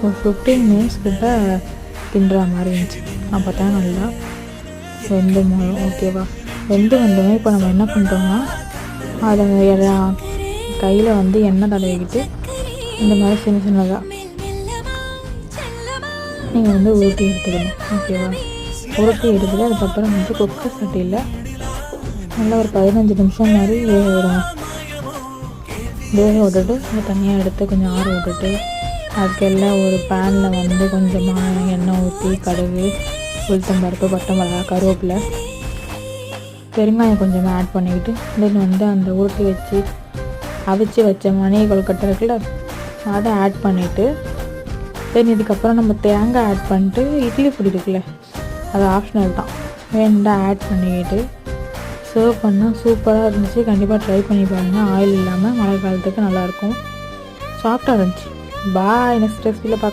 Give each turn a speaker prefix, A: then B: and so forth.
A: ஒரு 15 மினிட்ஸ் கிட்ட கிண்டுற மாதிரி இருந்துச்சு. அப்போ தான் நல்லா வெந்து ஓகேவா. வெந்து வந்தோடனே இப்போ நம்ம என்ன பண்ணுறோம்னா அதை கையில் வந்து எண்ணெய் தடவிக்கிட்டு இந்த மாதிரி சின்ன சின்னதாக நீங்கள் வந்து உருட்டி எடுத்துக்கணும். ஓகேவா. உருட்டி எடுத்துட்டு அதுக்கப்புறம் வந்து குக்கர் சட்டியில் நல்லா ஒரு 15 நிமிஷம் மாதிரி வேக விடுங்க. வேக விட்டுட்டு அதை தனியாக எடுத்து கொஞ்சம் ஆற விட்டுட்டு அதுக்கெல்லாம் ஒரு பேனில் வந்து கொஞ்சமாக எண்ணெய் ஊற்றி கடுகு, உளுத்தம்பருப்பு, பட்டை மிளகா, கருவேப்பிலை, பெருங்காயம் கொஞ்சமாக ஆட் பண்ணிக்கிட்டு தென் வந்து அந்த உருட்டி அவிச்சு வச்ச மணி கொழுக்கட்டை இருக்குல்ல அதை ஆட் பண்ணிவிட்டு தென் இதுக்கப்புறம் நம்ம தேங்காய் ஆட் பண்ணிட்டு இட்லி பொடி இருக்குல்ல அது ஆப்ஷனல் தான், வேணுண்டா ஆட் பண்ணிக்கிட்டு சர்வ் பண்ணால் சூப்பராக இருந்துச்சு. கண்டிப்பாக ட்ரை பண்ணி பாருங்கள். ஆயில் இல்லாமல் மழை காலத்துக்கு நல்லாயிருக்கும். சாஃப்டாக இருந்துச்சு. பாய். நெக்ஸ்ட் ரெசிபியில் பார்க்கலாம்.